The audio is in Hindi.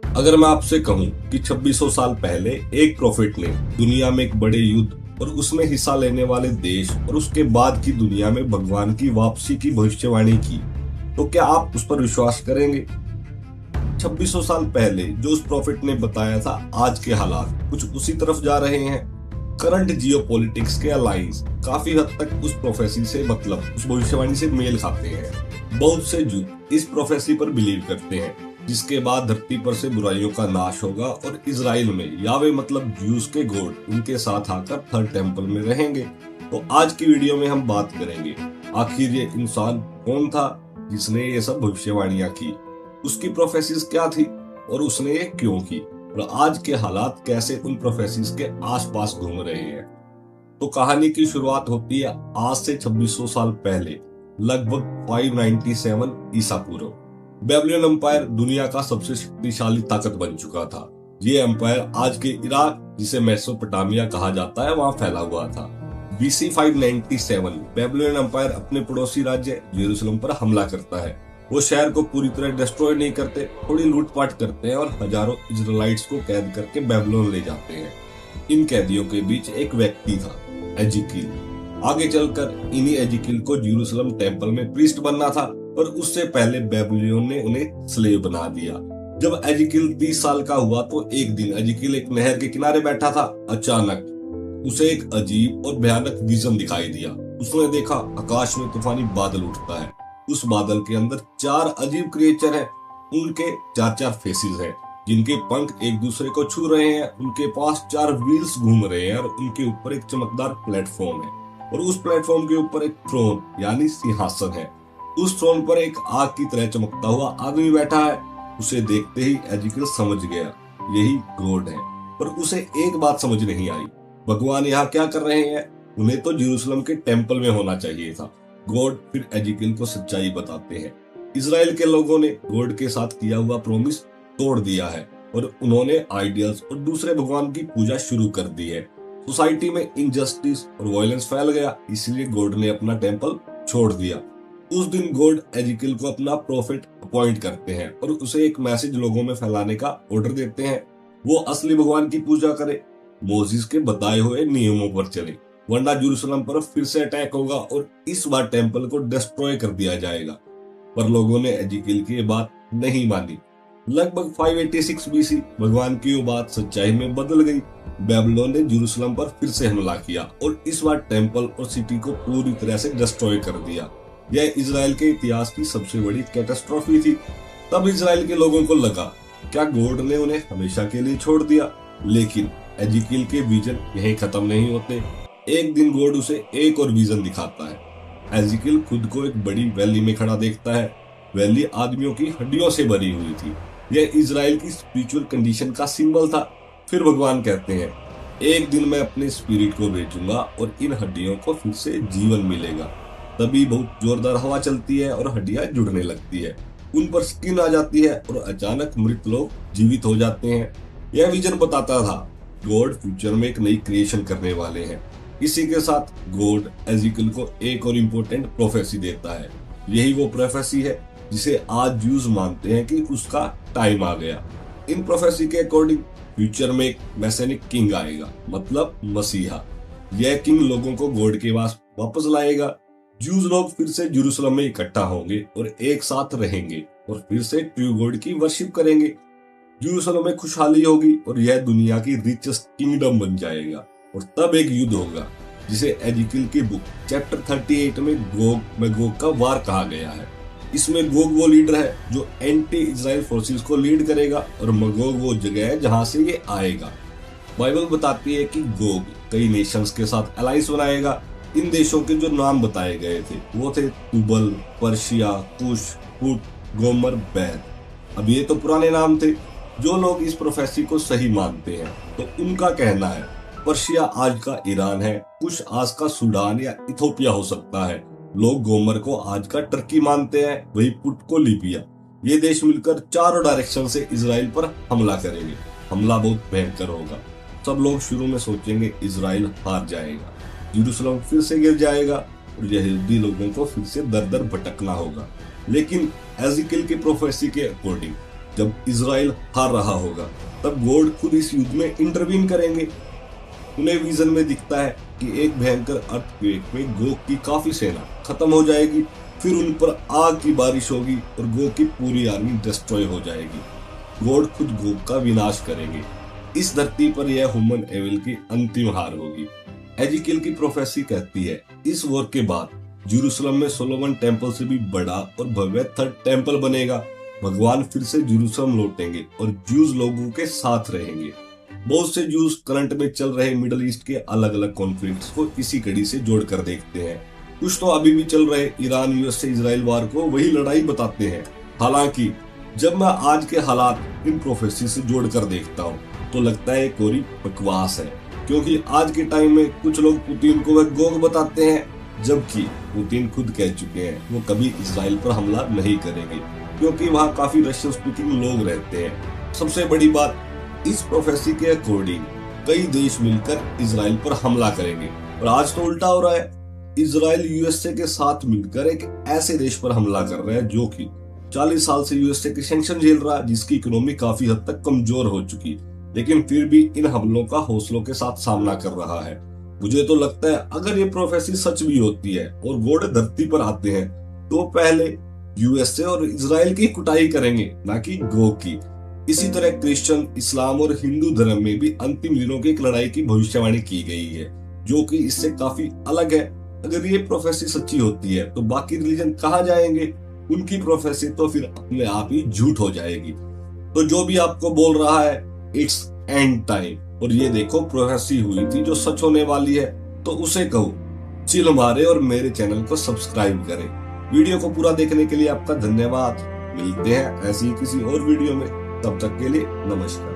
अगर मैं आपसे कहूं कि 2600 साल पहले एक प्रॉफिट ने दुनिया में एक बड़े युद्ध और उसमें हिस्सा लेने वाले देश और उसके बाद की दुनिया में भगवान की वापसी की भविष्यवाणी की, तो क्या आप उस पर विश्वास करेंगे? 2600 साल पहले जो उस प्रॉफिट ने बताया था, आज के हालात कुछ उसी तरफ जा रहे हैं। करंट जियोपॉलिटिक्स के अलायंस काफी हद तक उस प्रोफेसी से मतलब उस भविष्यवाणी से मेल खाते हैं। बहुत से जूत इस प्रोफेसी पर बिलीव करते हैं, जिसके बाद धरती पर से बुराइयों का नाश होगा और इजराइल में यावे मतलब ज्यूस के गॉड उनके साथ आकर थर्ड टेम्पल में रहेंगे। तो आज की वीडियो में हम बात करेंगे आखिर ये इंसान कौन था जिसने ये सब भविष्यवाणियां की, उसकी प्रोफेसीज क्या थी और उसने ये क्यों की, और आज के हालात कैसे उन प्रोफेसीज के आसपास घूम रहे हैं। तो कहानी की शुरुआत होती है आज से 2600 साल पहले, लगभग 597 ईसा पूर्व। बेबीलोन एम्पायर दुनिया का सबसे शक्तिशाली ताकत बन चुका था। ये एम्पायर आज के इराक, जिसे मेसोपोटामिया कहा जाता है, वहां फैला हुआ था। BC 597 बेबीलोन एम्पायर अपने पड़ोसी राज्य यरूशलेम पर हमला करता है। वो शहर को पूरी तरह डिस्ट्रॉय नहीं करते, थोड़ी लूटपाट करते हैं और हजारों इजराइलिट्स को कैद करके बेबीलोन ले जाते हैं। इन कैदियों के बीच एक व्यक्ति था, एजिकिल। आगे चलकर इन्हीं एजिकिल को यरूशलेम टेम्पल में प्रीस्ट बनना था, पर उससे पहले बेबीलोन ने उन्हें स्लेव बना दिया। जब एजिकिल 30 साल का हुआ तो एक दिन एजिकिल एक नहर के किनारे बैठा था। अचानक उसे एक अजीब और भयानक विजन दिखाई दिया। उसने देखा आकाश में तूफानी बादल उठता है। उस बादल के अंदर 4 अजीब क्रिएचर हैं। उनके 4 फेसेस हैं, जिनके पंख एक दूसरे को छू रहे हैं। उनके पास 4 व्हील्स घूम रहे हैं और उनके ऊपर एक चमकदार प्लेटफॉर्म है, और उस प्लेटफॉर्म के ऊपर एक थ्रोन यानी सिंहासन है। उस थ्रोन पर एक आग की तरह चमकता हुआ आदमी बैठा है। उसे देखते ही एजिकिल समझ गया यही गॉड है, पर उसे एक बात समझ नहीं आई, भगवान यहाँ क्या कर रहे हैं? उन्हें तो यरूशलेम के टेम्पल में होना चाहिए था। गॉड फिर एजिकिल को सच्चाई बताते हैं। इजराइल के लोगों ने गॉड के साथ किया हुआ प्रॉमिस तोड़ दिया है और उन्होंने आइडियल्स और दूसरे भगवान की पूजा शुरू कर दी है। सोसाइटी में इनजस्टिस और वायलेंस फैल गया, इसलिए गॉड ने अपना टेम्पल छोड़ दिया। उस दिन गॉड एजिकिल को अपना प्रॉफिट अपॉइंट करते हैं और उसे एक मैसेज लोगों में फैलाने का ऑर्डर देते हैं। वो असली भगवान की पूजा करे, मोसेस के बताए हुए नियमों पर चले, वरना यरूशलेम पर फिर से अटैक होगा और इस बार टेम्पल को डिस्ट्रॉय कर दिया जाएगा। पर लोगों ने एजिकिल की बात नहीं मानी। लगभग 586 BC भगवान की वो बात सच्चाई में बदल गई। बेबीलोन ने यरूशलेम पर फिर से हमला किया और इस बार टेम्पल और सिटी को पूरी तरह से डिस्ट्रॉय कर दिया। यह इजराइल के इतिहास की सबसे बड़ी कैटास्ट्रोफी थी। तब इजराइल के लोगों को लगा क्या गॉड ने उन्हें हमेशा के लिए छोड़ दिया? लेकिन एजिकिल के विजन यहीं खत्म नहीं होते। एक दिन गॉड उसे एक और विजन दिखाता है। एजिकिल खुद को एक बड़ी वैली में खड़ा देखता है। वैली आदमियों की हड्डियों से भरी हुई थी। यह इजराइल की स्पिरिचुअल कंडीशन का सिंबल था। फिर भगवान कहते हैं, एक दिन मैं अपने स्पिरिट को भेजूंगा और इन हड्डियों को फिर से जीवन मिलेगा। तभी बहुत जोरदार हवा चलती है और हड्डियां जुड़ने लगती है। उन पर स्किन आ जाती है और अचानक मृत लोग जीवित हो जाते हैं। यह विजन बताता था गॉड फ्यूचर में एक नई क्रिएशन करने वाले हैं। इसी के साथ गॉड एजिकिल को एक और इम्पोर्टेंट प्रोफेसी देता है। यही वो प्रोफेसी है जिसे आज ज्यूज मानते हैं कि उसका टाइम आ गया। इन प्रोफेसी के अकॉर्डिंग फ्यूचर में एक मैसेनिक किंग आएगा, मतलब मसीहा। यह किंग लोगों को गॉड के पास वापस लाएगा। ज्यूज लोग फिर से यरूशलेम में इकट्ठा होंगे और एक साथ रहेंगे और फिर से ट्रू गॉड की वर्शिप करेंगे। यरूशलेम में खुशहाली होगी और यह दुनिया की रिचेस्ट किंगडम बन जाएगा। और तब एक युद्ध होगा जिसे एजिकिल की बुक चैप्टर 38 में गोग मैगोग का वार कहा गया है। इसमें गोग वो लीडर है जो एंटी इजराइल फोर्सेस को लीड करेगा और मैगोग वो जगह है जहां से ये आएगा। बाइबल बताती है कि गोग कई नेशंस के साथ अलायंस बनाएगा। इन देशों के जो नाम बताए गए थे वो थे तुबल, पर्शिया, कुश, पुट, गोमर, बैर। अब ये तो पुराने नाम थे। जो लोग इस प्रोफेसी को सही मानते हैं तो उनका कहना है पर्शिया आज का ईरान है, कुश आज का सूडान या इथोपिया हो सकता है। लोग गोमर को आज का टर्की मानते हैं, वही पुट को लीबिया। ये देश मिलकर चारों डायरेक्शन से इजराइल पर हमला करेंगे। हमला बहुत भयंकर होगा। सब लोग शुरू में सोचेंगे इजराइल हार जाएगा, यरूशलेम फिर से गिर जाएगा और यहूदी लोगों को फिर से दर दर भटकना होगा। लेकिन एजिकिल की प्रोफेसी के अकॉर्डिंग जब इजराइल हार रहा होगा तब गॉड खुद इस युद्ध में इंटरवीन करेंगे। उन्हें विजन में दिखता है कि एक भयंकर अर्थक्वेक में गोग की काफी सेना खत्म हो जाएगी, फिर उन पर आग की बारिश होगी और गोग की पूरी आर्मी डिस्ट्रॉय हो जाएगी। गॉड खुद गोग का विनाश करेंगे। इस धरती पर यह ह्यूमन एविल की अंतिम हार होगी। एजिकियल की प्रोफेसी कहती है इस वॉर के बाद जेरूशलम में सोलोमन टेम्पल से भी बड़ा और भव्य थर्ड टेम्पल बनेगा। भगवान फिर से जेरूशलम लौटेंगे और ज्यूज लोगों के साथ रहेंगे। बहुत से ज्यूज करंट में चल रहे मिडल ईस्ट के अलग अलग कॉन्फ्लिक्ट्स को इसी कड़ी से जोड़कर देखते हैं। कुछ तो अभी भी चल रहे ईरान यूएस से इजराइल वार को वही लड़ाई बताते हैं। हालांकि जब मैं आज के हालात इन प्रोफेसी से जोड़कर देखता हूँ तो लगता है कोरी बकवास है, क्योंकि आज के टाइम में कुछ लोग पुतिन को वह गोग बताते हैं, जबकि पुतिन खुद कह चुके हैं वो कभी इजराइल पर हमला नहीं करेंगे, क्योंकि वहाँ काफी रशियन स्पीकिंग लोग रहते हैं। सबसे बड़ी बात, इस प्रोफेसी के अकॉर्डिंग कई देश मिलकर इजराइल पर हमला करेंगे, और आज तो उल्टा हो रहा है। इजराइल यूएसए के साथ मिलकर एक ऐसे देश पर हमला कर रहा है जो कि 40 साल से यूएसए के सैंक्शन झेल रहा है, जिसकी इकोनॉमी काफी हद तक कमजोर हो चुकी, लेकिन फिर भी इन हमलों का हौसलों के साथ सामना कर रहा है। मुझे तो लगता है अगर ये प्रोफेसी सच भी होती है और गॉड धरती पर आते हैं तो पहले यूएसए और इजराइल की कुटाई करेंगे, ना कि गोग की। इसी तरह क्रिश्चियन, इस्लाम और हिंदू धर्म में भी अंतिम दिनों की एक लड़ाई की भविष्यवाणी की गई है, जो कि इससे काफी अलग है। अगर ये प्रोफेसी सच्ची होती है तो बाकी रिलीजन कहाँ जाएंगे? उनकी प्रोफेसी तो फिर अपने आप ही झूठ हो जाएगी। तो जो भी आपको बोल रहा है इट्स एंड टाइम, और ये देखो प्रोफेसी हुई थी जो सच होने वाली है, तो उसे कहो चिल मारे और मेरे चैनल को सब्सक्राइब करें। वीडियो को पूरा देखने के लिए आपका धन्यवाद। मिलते हैं ऐसी किसी और वीडियो में, तब तक के लिए नमस्कार।